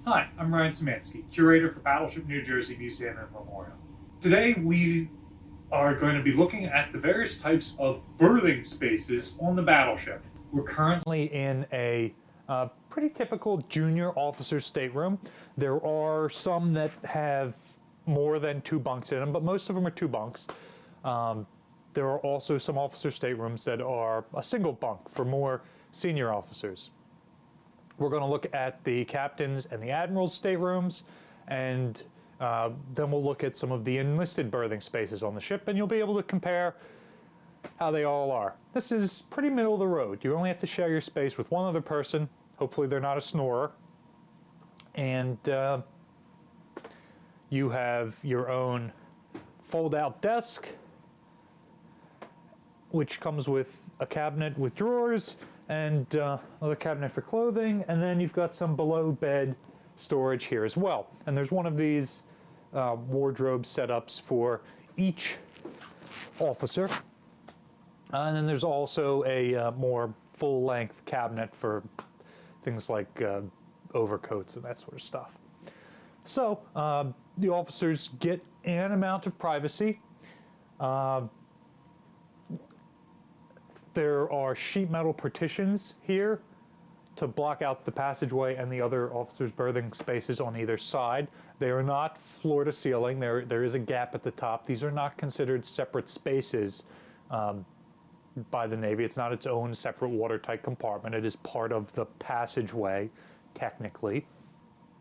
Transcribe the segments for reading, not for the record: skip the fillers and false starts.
Hi, I'm Ryan Szymanski, curator for Battleship New Jersey Museum and Memorial. Today we are going to be looking at the various types of berthing spaces on the battleship. We're currently in a pretty typical junior officer's stateroom. There are some that have more than 2 bunks in them, but most of them are 2 bunks. There are also some officer staterooms that are a single bunk for more senior officers. We're going to look at the captain's and the admiral's staterooms, and then we'll look at some of the enlisted berthing spaces on the ship, and you'll be able to compare how they all are. This is pretty middle of the road. You only have to share your space with one other person. Hopefully they're not a snorer. And you have your own fold-out desk, which comes with a cabinet with drawers and another cabinet for clothing, and then you've got some below bed storage here as well. And there's one of these wardrobe setups for each officer. And then there's also a more full-length cabinet for things like overcoats and that sort of stuff. So the officers get an amount of privacy. There are sheet metal partitions here to block out the passageway and the other officers' berthing spaces on either side. They are not floor to ceiling. There is a gap at the top. These are not considered separate spaces by the Navy. It's not its own separate watertight compartment. It is part of the passageway, technically.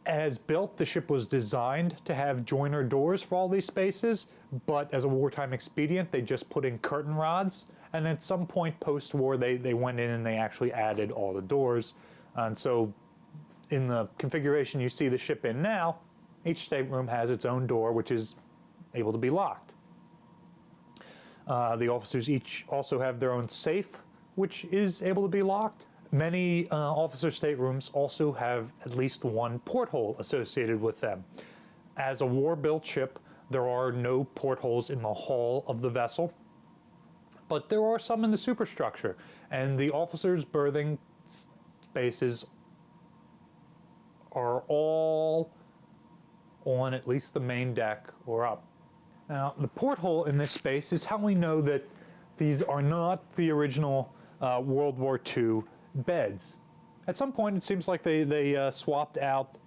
As built, the ship was designed to have joiner doors for all these spaces, but as a wartime expedient, they just put in curtain rods. And at some point post-war, they went in and they actually added all the doors. And so in the configuration you see the ship in now, each stateroom has its own door, which is able to be locked. The officers each also have their own safe, which is able to be locked. Many officer staterooms also have at least one porthole associated with them. As a war-built ship, there are no portholes in the hull of the vessel, but there are some in the superstructure, and the officers' berthing spaces are all on at least the main deck or up. Now, the porthole in this space is how we know that these are not the original World War II beds. At some point, it seems like they swapped out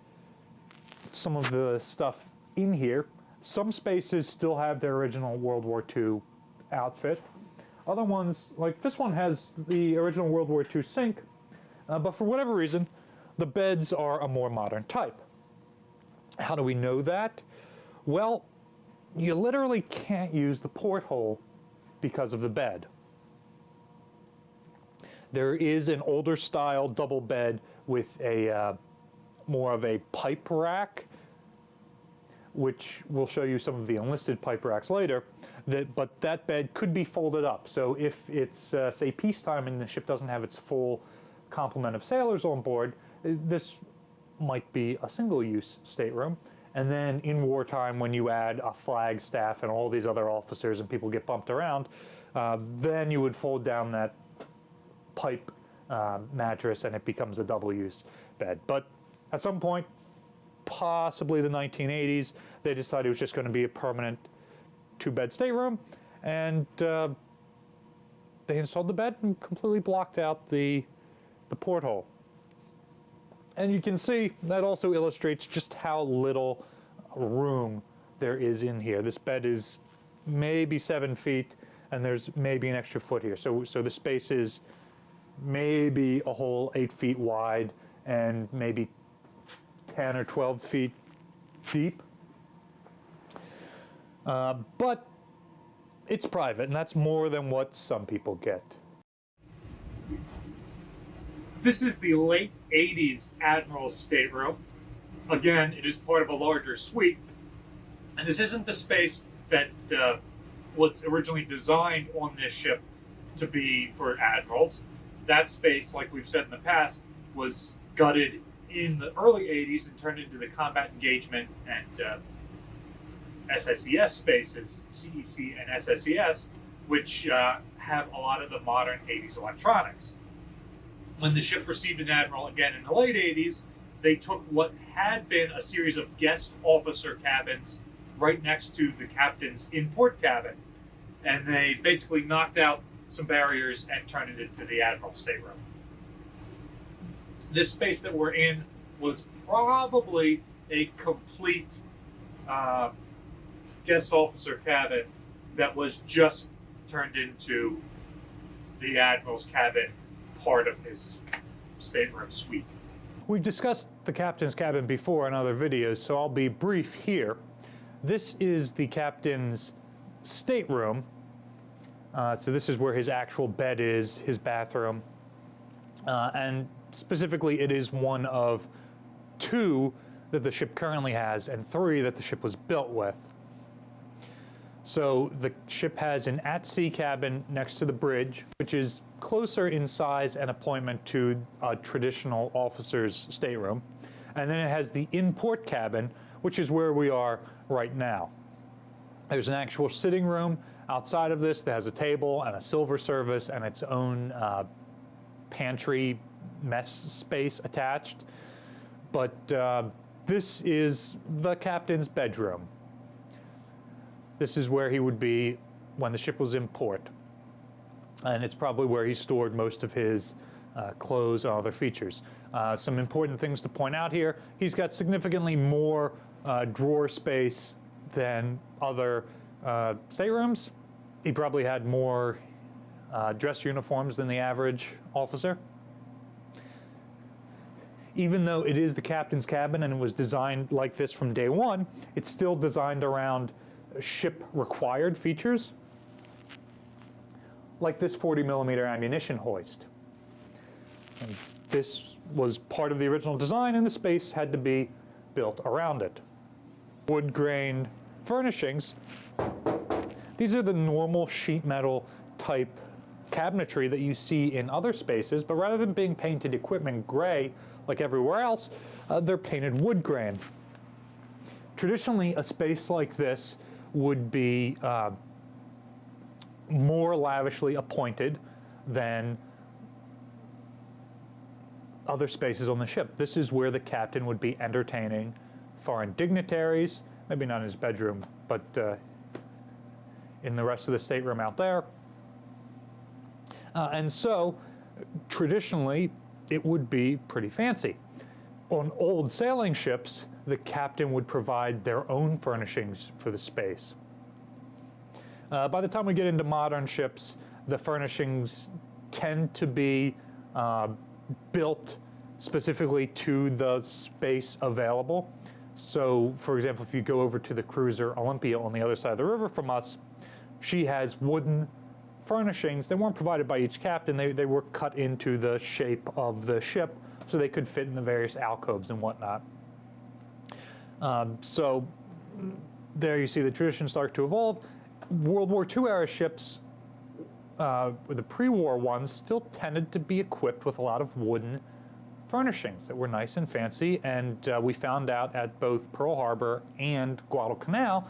some of the stuff in here. Some spaces still have their original World War II outfit. Other ones, like this one, has the original World War II sink, but for whatever reason, the beds are a more modern type. How do we know that? Well, you literally can't use the porthole because of the bed. There is an older style double bed with a more of a pipe rack, which we'll show you some of the enlisted pipe racks later, but that bed could be folded up. So if it's, say, peacetime and the ship doesn't have its full complement of sailors on board, this might be a single-use stateroom. And then in wartime, when you add a flag staff and all these other officers and people get bumped around, then you would fold down that pipe mattress and it becomes a double-use bed. But at some point, possibly the 1980s, they decided it was just going to be a permanent 2-bed stateroom, and they installed the bed and completely blocked out the porthole. And you can see that also illustrates just how little room there is in here. This bed is maybe 7 feet, and there's maybe an extra foot here. So the space is maybe a whole 8 feet wide and maybe 10 or 12 feet deep. But it's private, and that's more than what some people get. This is the late 80s Admiral's stateroom. Again, it is part of a larger suite. And this isn't the space that was originally designed on this ship to be for admirals. That space, like we've said in the past, was gutted in the early 80s and turned into the combat engagement and SSES spaces, CEC and SSES, which have a lot of the modern 80s electronics. When the ship received an admiral again in the late 80s, they took what had been a series of guest officer cabins right next to the captain's in-port cabin, and they basically knocked out some barriers and turned it into the Admiral's stateroom. This space that we're in was probably a complete guest officer cabin that was just turned into the Admiral's cabin, part of his stateroom suite. We've discussed the captain's cabin before in other videos, so I'll be brief here. This is the captain's stateroom. So this is where his actual bed is, his bathroom. And specifically, it is one of 2 that the ship currently has and 3 that the ship was built with. So the ship has an at-sea cabin next to the bridge, which is closer in size and appointment to a traditional officer's stateroom. And then it has the in-port cabin, which is where we are right now. There's an actual sitting room outside of this that has a table and a silver service and its own pantry mess space attached. But this is the captain's bedroom. This is where he would be when the ship was in port. And it's probably where he stored most of his clothes and other features. Some important things to point out here: he's got significantly more drawer space than other staterooms. He probably had more dress uniforms than the average officer. Even though it is the captain's cabin and it was designed like this from day one, it's still designed around ship-required features, like this 40mm ammunition hoist. And this was part of the original design, and the space had to be built around it. Wood-grained furnishings. These are the normal sheet metal type cabinetry that you see in other spaces, but rather than being painted equipment gray like everywhere else, they're painted wood grain. Traditionally, a space like this would be more lavishly appointed than other spaces on the ship. This is where the captain would be entertaining foreign dignitaries, maybe not in his bedroom, but in the rest of the stateroom out there. And so, traditionally, it would be pretty fancy. On old sailing ships, the captain would provide their own furnishings for the space. By the time we get into modern ships, the furnishings tend to be built specifically to the space available. So, for example, if you go over to the cruiser Olympia on the other side of the river from us, she has wooden furnishings. They weren't provided by each captain. They were cut into the shape of the ship so they could fit in the various alcoves and whatnot. So there you see the tradition start to evolve. World War II era ships, the pre-war ones, still tended to be equipped with a lot of wooden furnishings that were nice and fancy, and we found out at both Pearl Harbor and Guadalcanal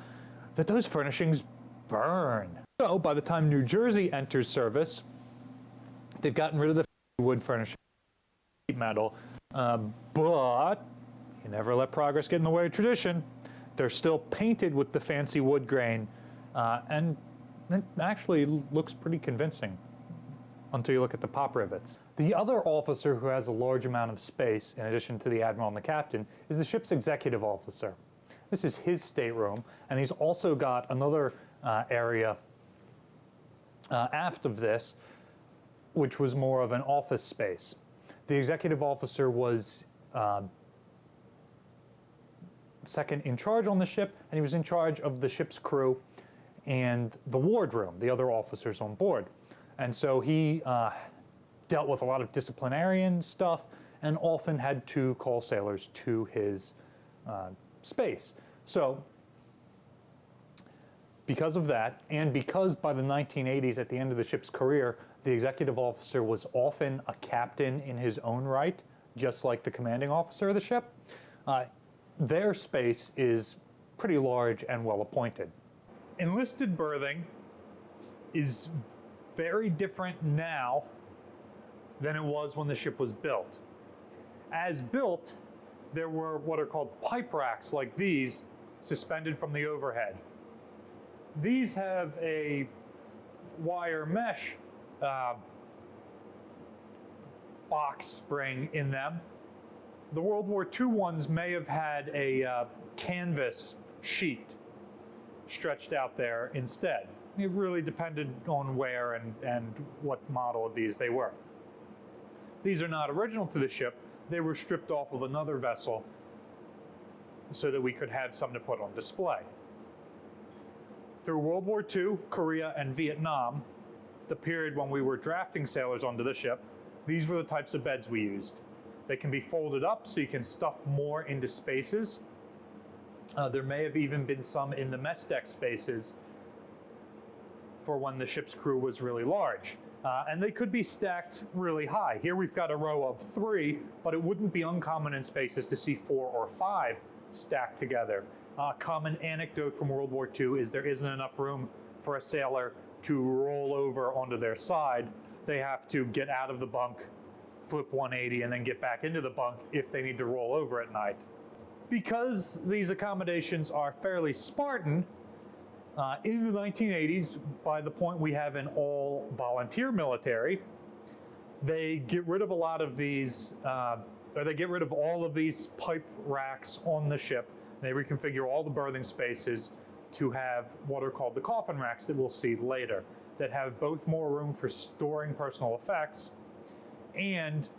that those furnishings burn. So by the time New Jersey enters service, they've gotten rid of the wood furnishing, sheet metal, but you never let progress get in the way of tradition. They're still painted with the fancy wood grain, and it actually looks pretty convincing until you look at the pop rivets. The other officer who has a large amount of space, in addition to the admiral and the captain, is the ship's executive officer. This is his stateroom, and he's also got another area aft of this, which was more of an office space. The executive officer was second in charge on the ship, and he was in charge of the ship's crew and the wardroom, the other officers on board. And so he dealt with a lot of disciplinarian stuff and often had to call sailors to his space. So because of that, and because by the 1980s, at the end of the ship's career, the executive officer was often a captain in his own right, just like the commanding officer of the ship, their space is pretty large and well appointed. Enlisted berthing is very different now than it was when the ship was built. As built, there were what are called pipe racks like these suspended from the overhead. These have a wire mesh box spring in them. The World War II ones may have had a canvas sheet stretched out there instead. It really depended on where and what model of these they were. These are not original to the ship. They were stripped off of another vessel so that we could have some to put on display. Through World War II, Korea, and Vietnam, the period when we were drafting sailors onto the ship, these were the types of beds we used. They can be folded up so you can stuff more into spaces. There may have even been some in the mess deck spaces for when the ship's crew was really large. And they could be stacked really high. Here we've got a row of 3, but it wouldn't be uncommon in spaces to see 4 or 5 stacked together. A common anecdote from World War II is there isn't enough room for a sailor to roll over onto their side. They have to get out of the bunk, flip 180, and then get back into the bunk if they need to roll over at night. Because these accommodations are fairly Spartan, in the 1980s, by the point we have an all-volunteer military, they get rid of a lot of these, or they get rid of all of these pipe racks on the ship. They reconfigure all the berthing spaces to have what are called the coffin racks that we'll see later, that have both more room for storing personal effects and,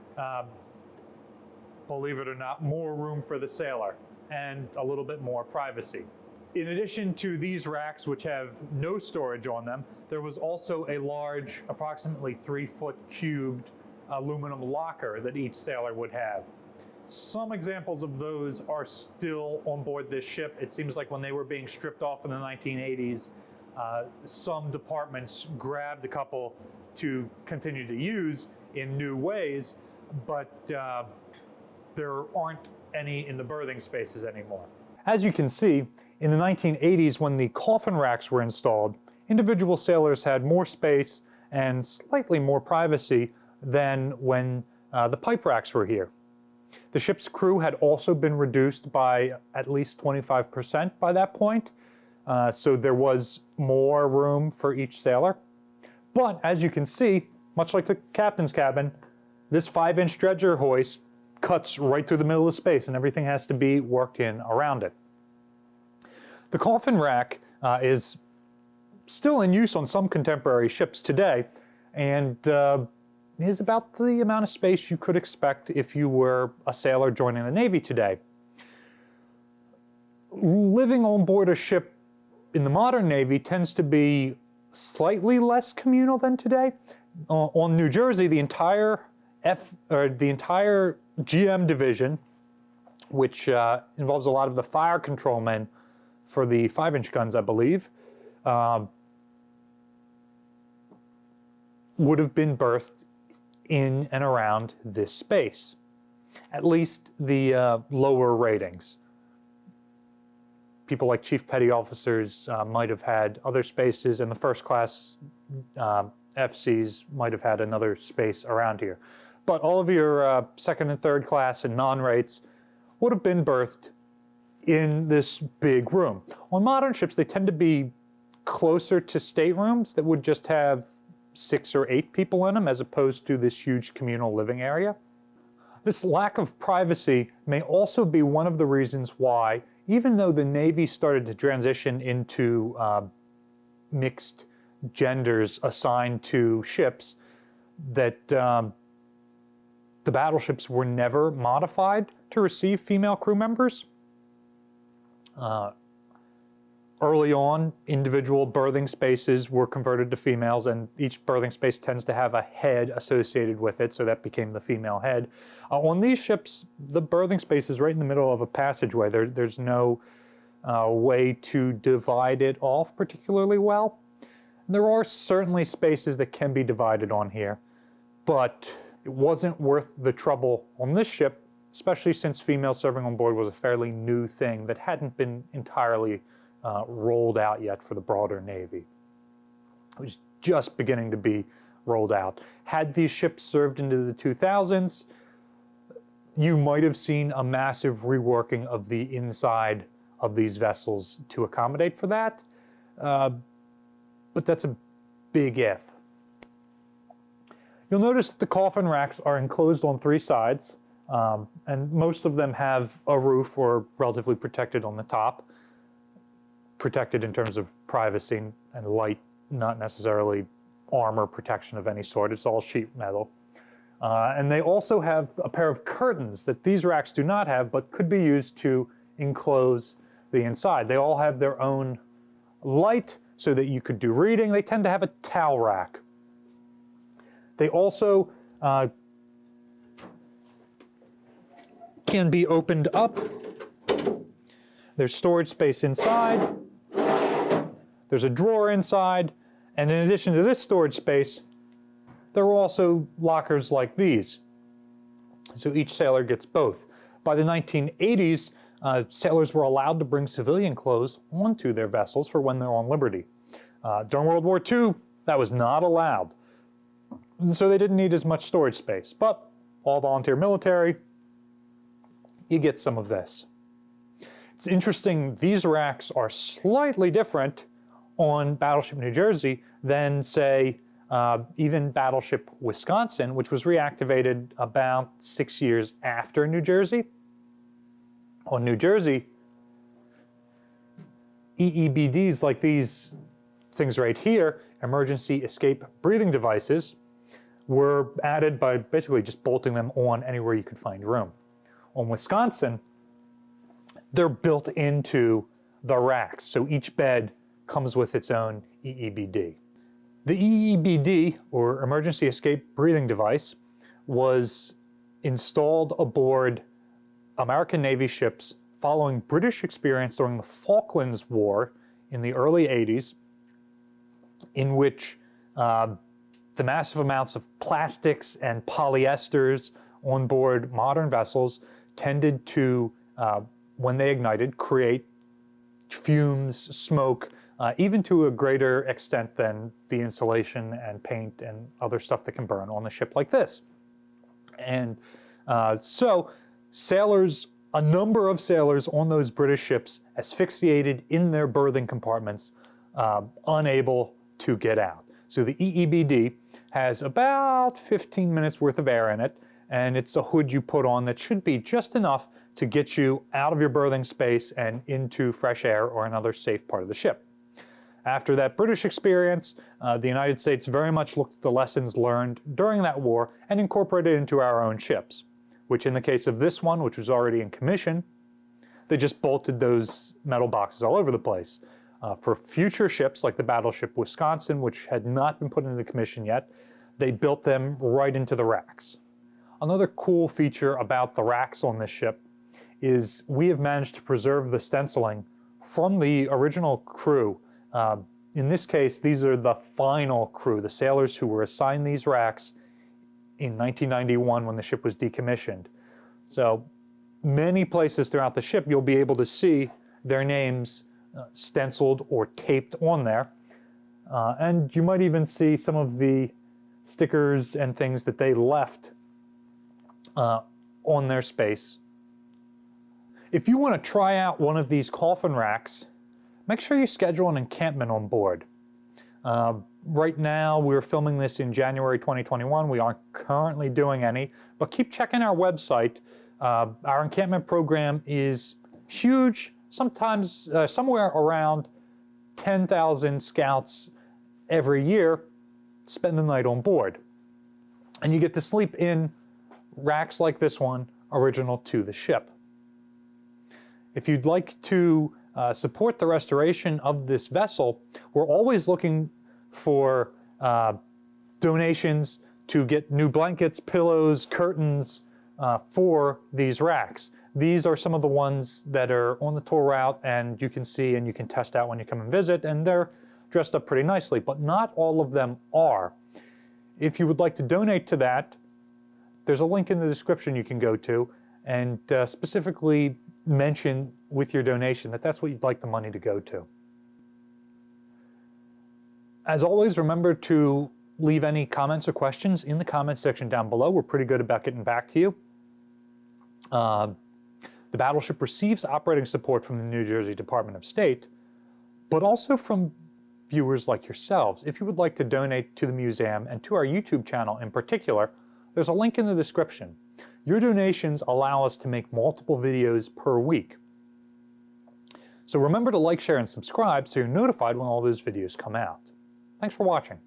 believe it or not, more room for the sailor and a little bit more privacy. In addition to these racks, which have no storage on them, there was also a large, approximately 3-foot cubed aluminum locker that each sailor would have. Some examples of those are still on board this ship. It seems like when they were being stripped off in the 1980s, some departments grabbed a couple to continue to use in new ways, but there aren't any in the berthing spaces anymore. As you can see, in the 1980s, when the coffin racks were installed, individual sailors had more space and slightly more privacy than when the pipe racks were here. The ship's crew had also been reduced by at least 25% by that point, so there was more room for each sailor. But as you can see, much like the captain's cabin, this 5-inch dredger hoist cuts right through the middle of the space and everything has to be worked in around it. The coffin rack is still in use on some contemporary ships today and is about the amount of space you could expect if you were a sailor joining the Navy today. Living on board a ship in the modern Navy tends to be slightly less communal than today. On New Jersey, the entire GM division, which involves a lot of the fire control men for the 5-inch guns, I believe, would have been berthed in and around this space. At least the lower ratings. People like chief petty officers might have had other spaces, and the first class FCs might have had another space around here. But all of your second and third class and non-rates would have been berthed in this big room. On modern ships, they tend to be closer to staterooms that would just have 6 or 8 people in them, as opposed to this huge communal living area. This lack of privacy may also be one of the reasons why, even though the Navy started to transition into mixed genders assigned to ships, that the battleships were never modified to receive female crew members. Early on, individual berthing spaces were converted to females, and each berthing space tends to have a head associated with it, so that became the female head. On these ships, the berthing space is right in the middle of a passageway. There's no way to divide it off particularly well. There are certainly spaces that can be divided on here, but it wasn't worth the trouble on this ship, especially since female serving on board was a fairly new thing that hadn't been entirely rolled out yet for the broader Navy. It was just beginning to be rolled out. Had these ships served into the 2000s, you might have seen a massive reworking of the inside of these vessels to accommodate for that, but that's a big if. You'll notice that the coffin racks are enclosed on 3 sides, and most of them have a roof or relatively protected on the top. Protected in terms of privacy and light, not necessarily armor protection of any sort. It's all sheet metal. And they also have a pair of curtains that these racks do not have, but could be used to enclose the inside. They all have their own light so that you could do reading. They tend to have a towel rack. They also can be opened up. There's storage space inside. There's a drawer inside. And in addition to this storage space, there are also lockers like these. So each sailor gets both. By the 1980s, sailors were allowed to bring civilian clothes onto their vessels for when they're on liberty. During World War II, that was not allowed. And so they didn't need as much storage space. But all volunteer military, you get some of this. It's interesting, these racks are slightly different on Battleship New Jersey than, say, even Battleship Wisconsin, which was reactivated about 6 years after New Jersey. On New Jersey, EEBDs like these things right here, emergency escape breathing devices, were added by basically just bolting them on anywhere you could find room. On Wisconsin, they're built into the racks, so each bed comes with its own EEBD. The EEBD, or Emergency Escape Breathing Device, was installed aboard American Navy ships following British experience during the Falklands War in the early 80s, in which the massive amounts of plastics and polyesters on board modern vessels tended to, when they ignited, create fumes, smoke, even to a greater extent than the insulation and paint and other stuff that can burn on a ship like this. And so sailors, a number of sailors on those British ships asphyxiated in their berthing compartments, unable to get out. So the EEBD has about 15 minutes worth of air in it, and it's a hood you put on that should be just enough to get you out of your berthing space and into fresh air or another safe part of the ship. After that British experience, the United States very much looked at the lessons learned during that war and incorporated it into our own ships, which in the case of this one, which was already in commission, they just bolted those metal boxes all over the place. For future ships like the Battleship Wisconsin, which had not been put into commission yet, they built them right into the racks. Another cool feature about the racks on this ship is we have managed to preserve the stenciling from the original crew. In this case, these are the final crew, the sailors who were assigned these racks in 1991 when the ship was decommissioned. So many places throughout the ship you'll be able to see their names stenciled or taped on there. And you might even see some of the stickers and things that they left on their space. If you want to try out one of these coffin racks, make sure you schedule an encampment on board. Right now, we're filming this in January 2021. We aren't currently doing any, but keep checking our website. Our encampment program is huge, sometimes somewhere around 10,000 scouts every year spend the night on board. And you get to sleep in racks like this one, original to the ship. If you'd like to support the restoration of this vessel, we're always looking for donations to get new blankets, pillows, curtains for these racks. These are some of the ones that are on the tour route and you can see and you can test out when you come and visit, and they're dressed up pretty nicely, but not all of them are. If you would like to donate to that, there's a link in the description you can go to and specifically mention with your donation that that's what you'd like the money to go to. As always, remember to leave any comments or questions in the comments section down below. We're pretty good about getting back to you. The battleship receives operating support from the New Jersey Department of State, but also from viewers like yourselves. If you would like to donate to the museum and to our YouTube channel in particular, there's a link in the description. Your donations allow us to make multiple videos per week. So remember to like, share, and subscribe so you're notified when all those videos come out. Thanks for watching.